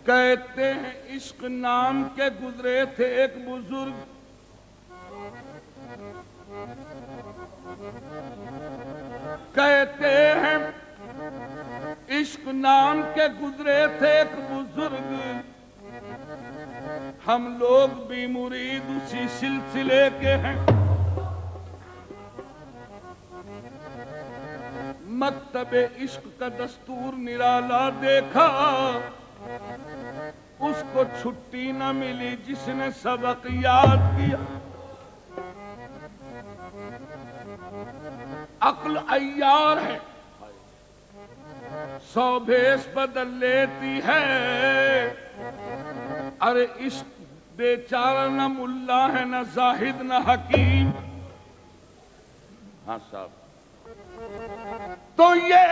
کہتے ہیں عشق نام کے گزرے تھے ایک بزرگ، کہتے ہیں عشق نام کے گزرے تھے ایک بزرگ، ہم لوگ بھی مرید اسی سلسلے کے ہیں۔ مکتب عشق کا دستور نرالا دیکھا، اس کو چھٹی نہ ملی جس نے سبق یاد کیا۔ عقل عیار ہے، 100 بھیس بدل لیتی ہے، ارے عشق بیچارہ نہ ملا ہے نہ زاہد نہ حکیم۔ ہاں صاحب، تو یہ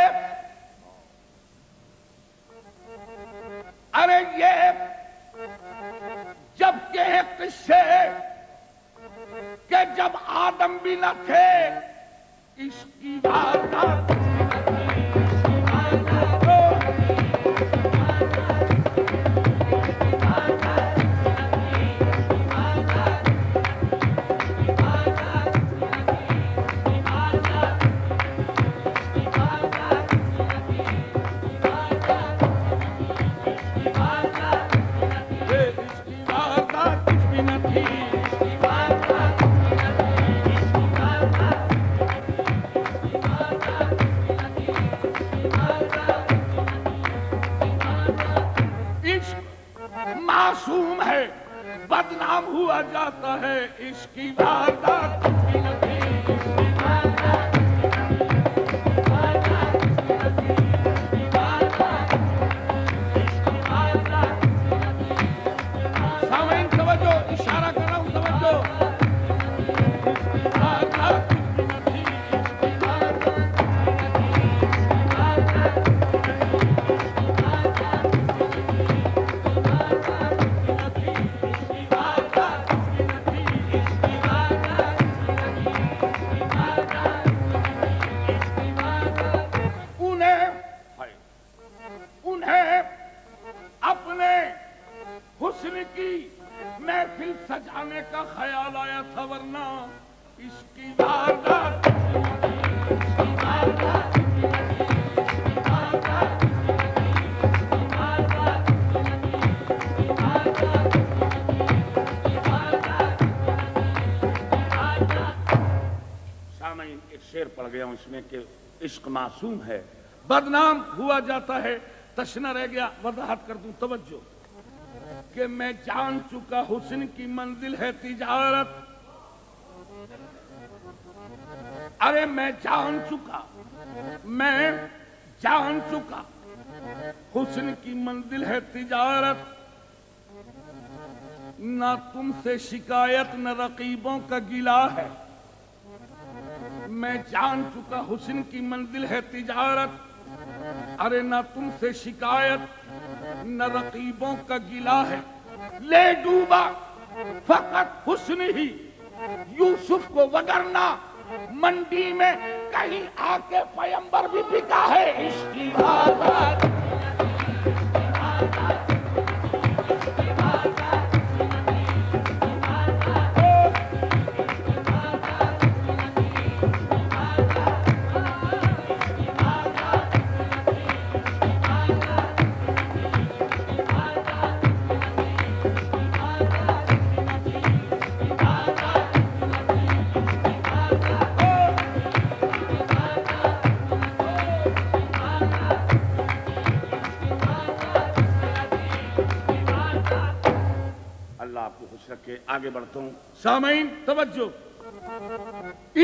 ارے یہ جب کہ قصے کہ جب آدم بھی نہ تھے، عشق کی واردات معصوم ہے، بدنام ہوا جاتا ہے، عشق کی واردات سامعین توجہ، اشارہ کر رہا ہوں توجہ، سجانے کا خیال آیا تھا، ورنہ اس کی واردات سامعین ایک شعر پڑھ گیا ہوں اس میں کہ عشق معصوم ہے، بدنام ہوا جاتا ہے۔ تشنہ رہ گیا، وضاحت کر دوں توجہ کہ میں جان چکا حسن کی منزل ہے تجارت، ارے میں جان چکا حسن کی منزل ہے تجارت، نہ تم سے شکایت نہ رقیبوں کا گلہ ہے، میں جان چکا حسن کی منزل ہے تجارت، ارے نہ تم سے شکایت نہ رقیبوں کا گلہ ہے، لے ڈوبا فقط حسن ہی یوسف کو، وگرنہ منڈی میں کہیں آ کے پیمبر بھی بکا ہے۔ عشق کی واردات کے آگے بڑھتا ہوں۔ سامعین توجہ،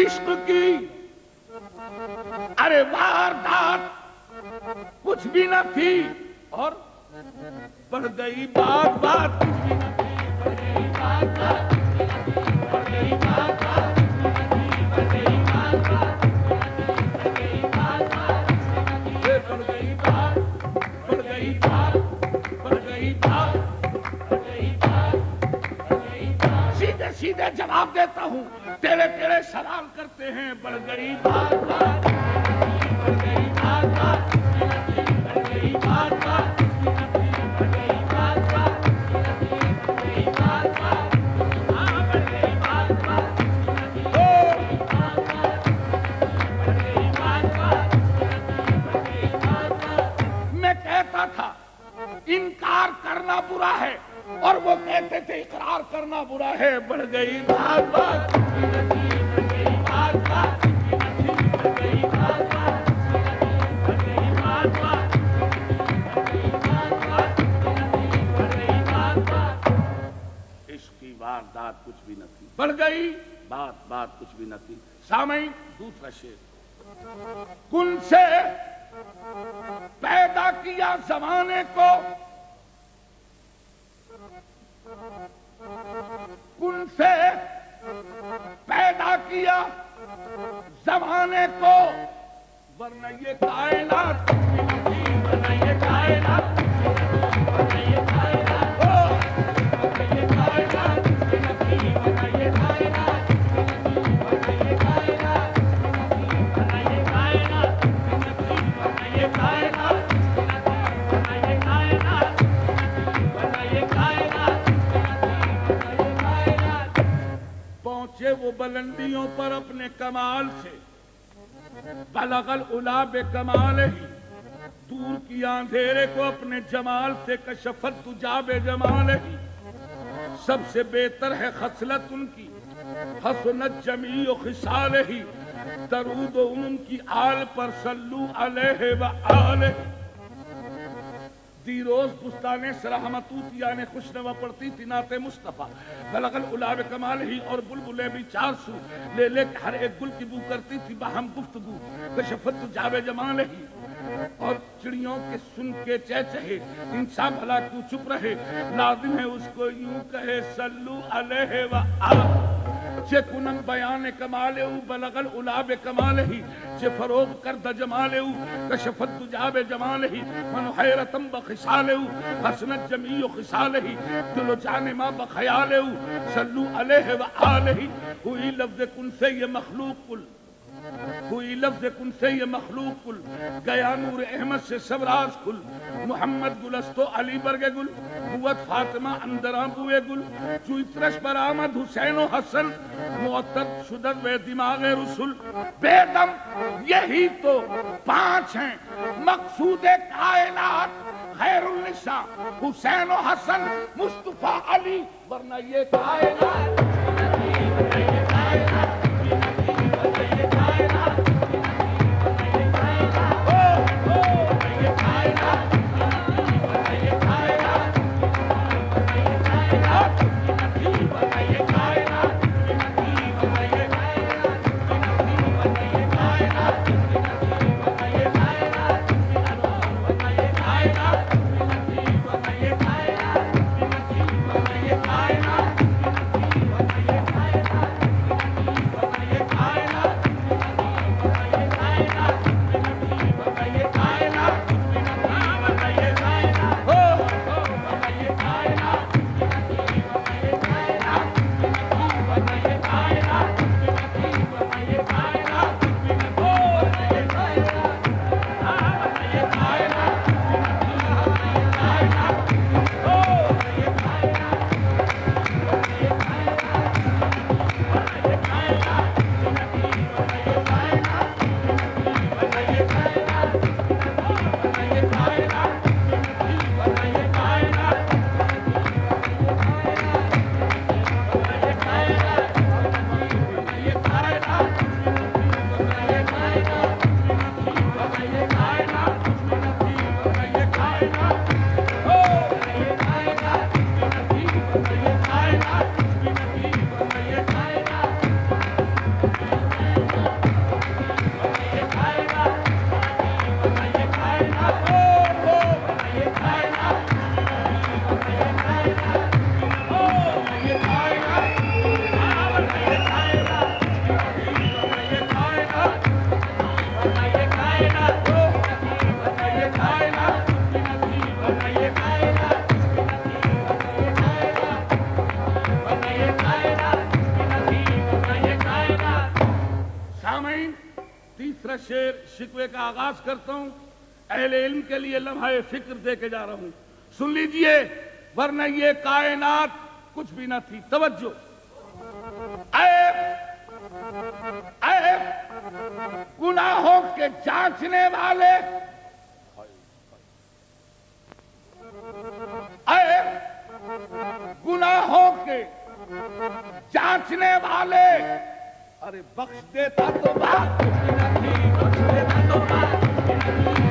عشق کی ارے واردات کچھ بھی نہ تھی، اور بڑھ گئی بات بات کچھ بھی نہ تھی، بڑھ گئی بات بات بڑھ گئی بات بات بڑھ گئی بات بات بڑھ گئی بات بات بڑھ گئی بات بڑھ گئی بات بڑھ گئی بات بڑھ گئی بات۔ سیدھے سیدھے جواب دیتا ہوں، تیرے تیرے سوال کرتے ہیں، بڑھ گئی بات بات بڑھ گئی بات بات بڑھ گئی بات بات بڑھ گئی بات دیتے تھے اقرار کرنا برا ہے، بڑھ گئی بات بات بڑھ گئی بات بات بڑھ گئی بات بات بڑھ گئی بات بات بڑھ گئی بات بات. عشق کی واردات کچھ بھی نہ تھی، بڑھ گئی بات بات کچھ بھی نہ تھی. سامعین دوسرا شعر. کن سے پیدا کیا زمانے کو، کن سے پیدا کیا زمانے کو، ورنہ یہ کائنات ورنہ یہ کائنات ورنہ یہ کائنات ورنہ یہ کائنات ورنہ یہ کائنات ورنہ یہ کائنات ورنہ یہ کائنات ورنہ یہ کائنات ورنہ یہ کائنات ورنہ یہ کائنات. پہنچے وہ بلندیوں پر اپنے کمال سے، بلغ العلا بکمالہ، دور کیا اندھیرے کو اپنے جمال سے، کشفت تجا بجمالہ. سب سے بہتر ہے خصلت ان کی، حسنت جمیع خصالہ، درود و ان کی آل پر صلو علیہ وآلہ. دی روز بستان سرحمتوت یعنی خوشنوا پڑتی تھی نعت مصطفیٰ. بلغ العلا بکمالہ، اور بلبلیں بھی چار سو لے لے کے ہر ایک گل کی بو کرتی تھی باہم گفتگو، کشفت تجا بجمالہ. اور چڑیوں کے سن کے چہچہے، انسان بھلا کیوں چپ رہے، لازم ہے اس کو یوں کہے صلو علیہ وآلہ. چہ کنم بیان کمالہ بلغ العلا بکمالہ، چہ فروغ کرد جمالہ کشفت تجا بجمالہ. من حیرتم بخصالہ حسنت جمیع خصالہ، دل و جان ما بخیالہ صلو علیہ وآلہ. ہوئی لفظ کن سے یہ مخلوق کل، ہوئی لفظ کن سے یہ مخلوق کل، گیا نور احمد سے سبراز کھل. محمد گلستو علی برگ گل، بوت فاطمہ اندراں بوئے گل. چوئی ترش برآمد حسین و حسن، معطر شدت و دماغ رسول. بے دم یہی تو پانچ ہیں مقصود کائنات، خیر النساء حسین و حسن مصطفیٰ علی، ورنہ یہ کائنات ورنہ یہ کائنات. شعر شکوے کا آغاز کرتا ہوں، اہل علم کے لیے لمحہ فکر دے کے جا رہا ہوں، سن لیجئے. ورنہ یہ کائنات کچھ بھی نہ تھی. توجہ. اے گناہوں کے جانچنے والے، اے گناہ ارے بخش دیتا تو بات بخش دیتا تو بات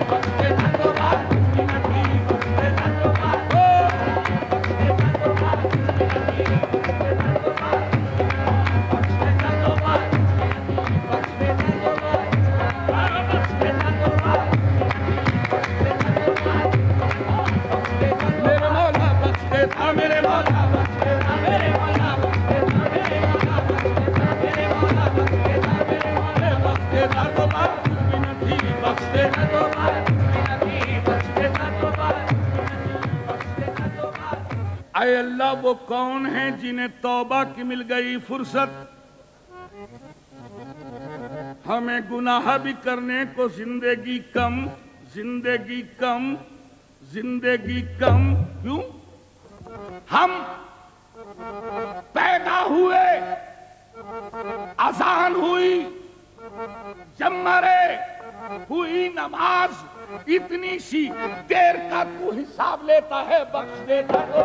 بخش دیتا تو بات بخش دیتا تو بات بخش دیتا تو بات بخش دیتا تو بات بخش دیتا تو بات بخش دیتا تو بات میرے مولا بخش دیتا میرے مولا بخش دیتا میرے مولا بخش دیتا میرے مولا بخش دیتا میرے مولا بخش دیتا میرے مولا بخش دیتا تو بات کچھ بھی نہ تھی بخش دیتا تو بات کچھ بھی نہ تھی بخش دیتا تو بات بخش دیتا تو بات. اے اللہ وہ کون ہیں جنہیں توبہ کی مل گئی فرصت ہمیں گناہ بھی کرنے کو زندگی کم زندگی کم زندگی کم کیوں ہم پیدا ہوئے اذان ہوئی جب مرے ہوئی نماز اتنی سی دیر کا تو حساب لیتا ہے بخش دیتا تو